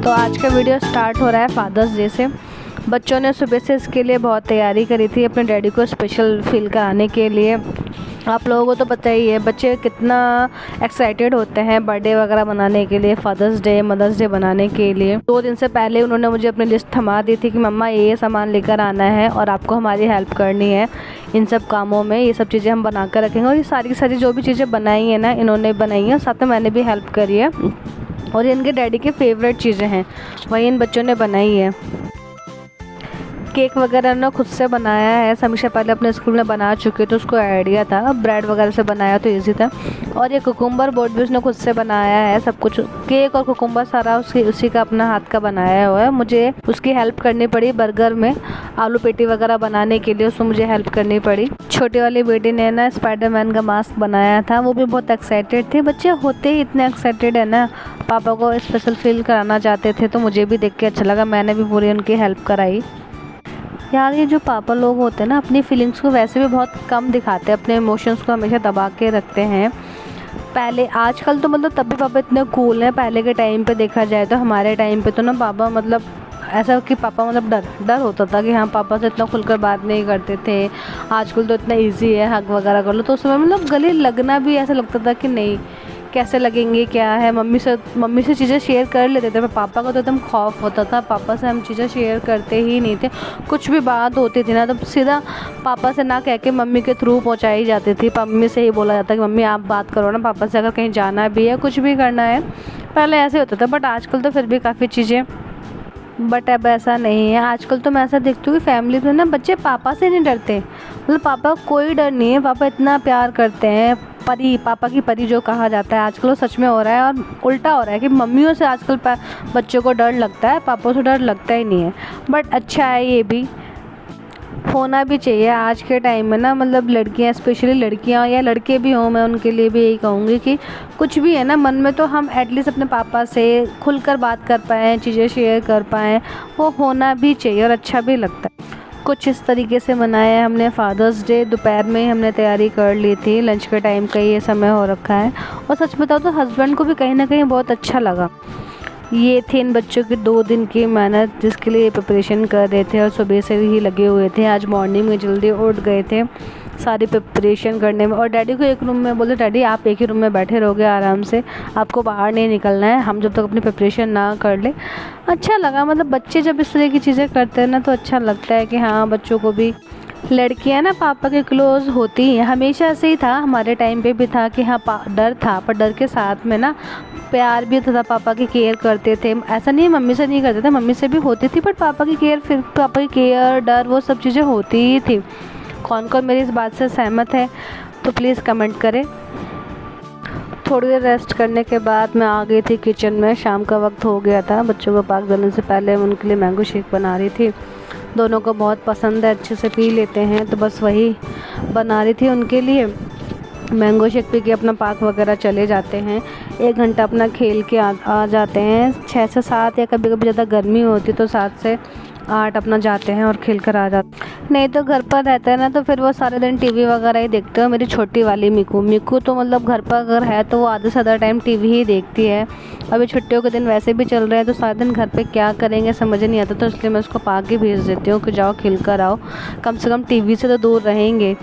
तो आज का वीडियो स्टार्ट हो रहा है फादर्स डे से। बच्चों ने सुबह से इसके लिए बहुत तैयारी करी थी अपने डैडी को स्पेशल फील कराने के लिए। आप लोगों को तो पता ही है बच्चे कितना एक्साइटेड होते हैं बर्थडे वगैरह मनाने के लिए, फादर्स डे, मदर्स डे बनाने के लिए। 2 दिन से पहले उन्होंने मुझे अपनी लिस्ट थमा दी थी कि मम्मा ये सामान लेकर आना है और आपको हमारी हेल्प करनी है इन सब कामों में, ये सब चीज़ें हम बना कर रखेंगे। और ये सारी सारी जो भी चीज़ें बनाई हैं ना, इन्होंने बनाई हैं, साथ में मैंने भी हेल्प करी है। और ये इनके डैडी की फेवरेट चीज़ें हैं, वही इन बच्चों ने बनाई है। केक वगैरह ना खुद से बनाया है, हमेशा पहले अपने स्कूल में बना चुके तो उसको आइडिया था। ब्रेड वगैरह से बनाया तो इजी था। और ये कुकुम्बर बोर्ड भी उसने खुद से बनाया है, सब कुछ केक और कुकुम्बर सारा उसी का अपना हाथ का बनाया हुआ है। मुझे उसकी हेल्प करनी पड़ी बर्गर में आलू पेटी वगैरह बनाने के लिए, उसमें मुझे हेल्प करनी पड़ी। छोटी वाली बेटी ने ना स्पाइडरमैन का मास्क बनाया था, वो भी बहुत एक्साइटेड थे। बच्चे होते ही इतने एक्साइटेड है ना, पापा को स्पेशल फील कराना चाहते थे, तो मुझे भी देख के अच्छा लगा, मैंने भी पूरी उनकी हेल्प कराई। यार ये जो पापा लोग होते हैं ना, अपनी फीलिंग्स को वैसे भी बहुत कम दिखाते हैं, अपने इमोशंस को हमेशा दबा के रखते हैं। पहले आजकल तो मतलब तब भी पापा इतने कूल हैं, पहले के टाइम पे देखा जाए तो हमारे टाइम पे तो ना पापा मतलब ऐसा कि पापा मतलब डर होता था कि हाँ पापा से इतना खुलकर बात नहीं करते थे। आजकल तो इतना इजी है, हग वगैरह कर लो, तो उस समय मतलब गले लगना भी ऐसा लगता था कि नहीं कैसे लगेंगे, क्या है। मम्मी से चीज़ें शेयर कर लेते थे, पर पापा का तो एकदम खौफ होता था, पापा से हम चीज़ें शेयर करते ही नहीं थे। कुछ भी बात होती थी ना तो सीधा पापा से ना कह के मम्मी के थ्रू पहुंचाई जाती थी। मम्मी से ही बोला जाता कि मम्मी आप बात करो ना पापा से, अगर कहीं जाना भी है, कुछ भी करना है। पहले ऐसे होता था, बट आजकल तो फिर भी काफ़ी चीज़ें, बट अब ऐसा नहीं है। आजकल तो मैं ऐसा देखती हूँ कि फैमिली में ना बच्चे पापा से नहीं डरते, मतलब पापा को कोई डर नहीं है, पापा इतना प्यार करते हैं। पापा की परी जो कहा जाता है आजकल वो सच में हो रहा है। और उल्टा हो रहा है कि मम्मियों से आजकल बच्चों को डर लगता है, पापा से डर लगता ही नहीं है। बट अच्छा है, ये भी होना भी चाहिए आज के टाइम में ना। मतलब लड़कियां, स्पेशली लड़कियां या लड़के भी हों, मैं उनके लिए भी यही कहूँगी कि कुछ भी है ना मन में, तो हम एटलीस्ट अपने पापा से खुलकर बात कर पाएँ, चीज़ें शेयर कर पाएँ, वो होना भी चाहिए और अच्छा भी लगता है। कुछ इस तरीके से मनाया हमने फादर्स डे। दोपहर में ही हमने तैयारी कर ली थी, लंच के टाइम का ये समय हो रखा है। और सच बताओ तो हस्बैंड को भी कहीं ना कहीं बहुत अच्छा लगा। ये थे इन बच्चों की 2 दिन की मेहनत, जिसके लिए प्रिपरेशन कर रहे थे और सुबह से ही लगे हुए थे। आज मॉर्निंग में जल्दी उठ गए थे सारी प्रिपरेशन करने में। और डैडी को एक रूम में बोले, डैडी आप एक ही रूम में बैठे रहोगे आराम से, आपको बाहर नहीं निकलना है, हम जब तक अपनी प्रिपरेशन ना कर ले। अच्छा लगा, मतलब बच्चे जब इस तरह की चीज़ें करते हैं ना तो अच्छा लगता है कि हाँ बच्चों को भी। लड़कियां ना पापा के क्लोज होती हैं, हमेशा से ही था, हमारे टाइम पे भी था कि हाँ डर था, पर डर के साथ में ना प्यार भी था। पापा की केयर करते थे, ऐसा नहीं मम्मी से नहीं करते थे, मम्मी से भी होती थी, बट पापा की केयर, फिर पापा की केयर, डर, वो सब चीज़ें होती ही थी। कौन कौन मेरी इस बात से सहमत है तो प्लीज़ कमेंट करें। थोड़ी देर रेस्ट करने के बाद मैं आ गई थी किचन में। शाम का वक्त हो गया था, बच्चों को पार्क जाने से पहले उनके लिए मैंगो शेक बना रही थी। दोनों को बहुत पसंद है, अच्छे से पी लेते हैं, तो बस वही बना रही थी उनके लिए। मैंगो शेक पी के अपना पार्क वगैरह चले जाते हैं, 1 घंटा अपना खेल के आ जाते हैं। 6 से 7 या कभी कभी ज़्यादा गर्मी होती तो 7 से 8 अपना जाते हैं और खेल कर आ जाते हैं। नहीं तो घर पर रहते हैं ना तो फिर वो सारे दिन टीवी वगैरह ही देखते हो। मेरी छोटी वाली मिकू तो मतलब घर पर अगर है तो वो आधे से ज़्यादा टाइम टीवी ही देखती है। अभी छुट्टियों के दिन वैसे भी चल रहे हैं तो सारा दिन घर पे क्या करेंगे समझ नहीं आता, तो इसलिए मैं उसको पार्क ही भेज देती हूँ कि जाओ खेल कर आओ, कम से कम टीवी से तो दूर रहेंगे।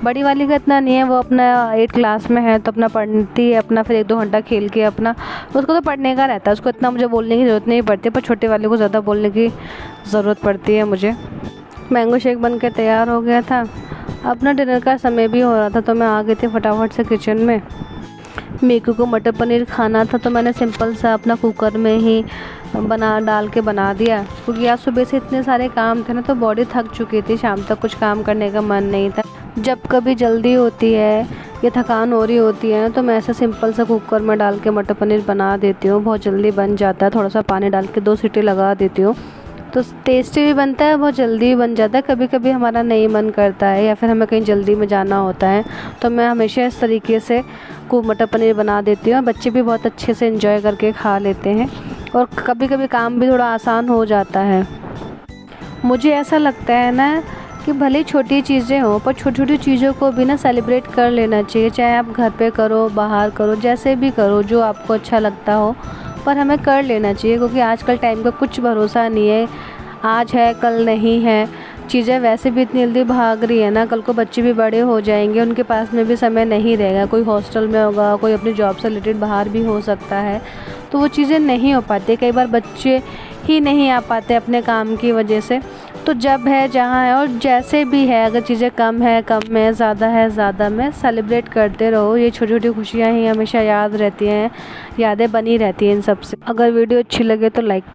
बड़ी वाली का इतना नहीं है, वो अपना 8 क्लास में है तो अपना पढ़ती है अपना, फिर 1-2 घंटा खेल के अपना, उसको तो पढ़ने का रहता है, उसको इतना मुझे बोलने की ज़रूरत नहीं पड़ती। पर छोटे वाले को ज़्यादा बोलने की ज़रूरत पड़ती है मुझे। मैंगो शेक बन के तैयार हो गया था, अपना डिनर का समय भी हो रहा था, तो मैं आ गई थी फटाफट से किचन में। मीकू को मटर पनीर खाना था तो मैंने सिंपल सा अपना कुकर में ही डाल के बना दिया, क्योंकि आज सुबह से इतने सारे काम थे ना तो बॉडी थक चुकी थी, शाम तक कुछ काम करने का मन नहीं था। जब कभी जल्दी होती है या थकान हो रही होती है तो मैं ऐसा सिंपल सा कुकर में डाल के मटर पनीर बना देती हूँ, बहुत जल्दी बन जाता है। थोड़ा सा पानी डाल के 2 सीटी लगा देती हूँ तो टेस्टी भी बनता है, बहुत जल्दी भी बन जाता है। कभी कभी हमारा नहीं मन करता है या फिर हमें कहीं जल्दी में जाना होता है तो मैं हमेशा इस तरीके से मटर पनीर बना देती हूँ। बच्चे भी बहुत अच्छे से एंजॉय करके खा लेते हैं और कभी कभी काम भी थोड़ा आसान हो जाता है। मुझे ऐसा लगता है ना कि भले छोटी चीज़ें हों पर छोटी छोटी चीज़ों को भी ना सेलिब्रेट कर लेना चाहिए, चाहे आप घर पे करो, बाहर करो, जैसे भी करो, जो आपको अच्छा लगता हो पर हमें कर लेना चाहिए, क्योंकि आजकल टाइम का कुछ भरोसा नहीं है, आज है कल नहीं है। चीज़ें वैसे भी इतनी जल्दी भाग रही है ना, कल को बच्चे भी बड़े हो जाएंगे, उनके पास में भी समय नहीं रहेगा, कोई हॉस्टल में होगा, कोई अपनी जॉब से रिलेटेड बाहर भी हो सकता है, तो वो चीज़ें नहीं हो पाती। कई बार बच्चे ही नहीं आ पाते अपने काम की वजह से। तो जब है जहाँ है और जैसे भी है, अगर चीज़ें कम है कम में, ज़्यादा है ज़्यादा में, सेलिब्रेट करते रहो। ये छोटी छोटी खुशियाँ ही हमेशा याद रहती हैं, यादें बनी रहती हैं इन सब से। अगर वीडियो अच्छी लगे तो लाइक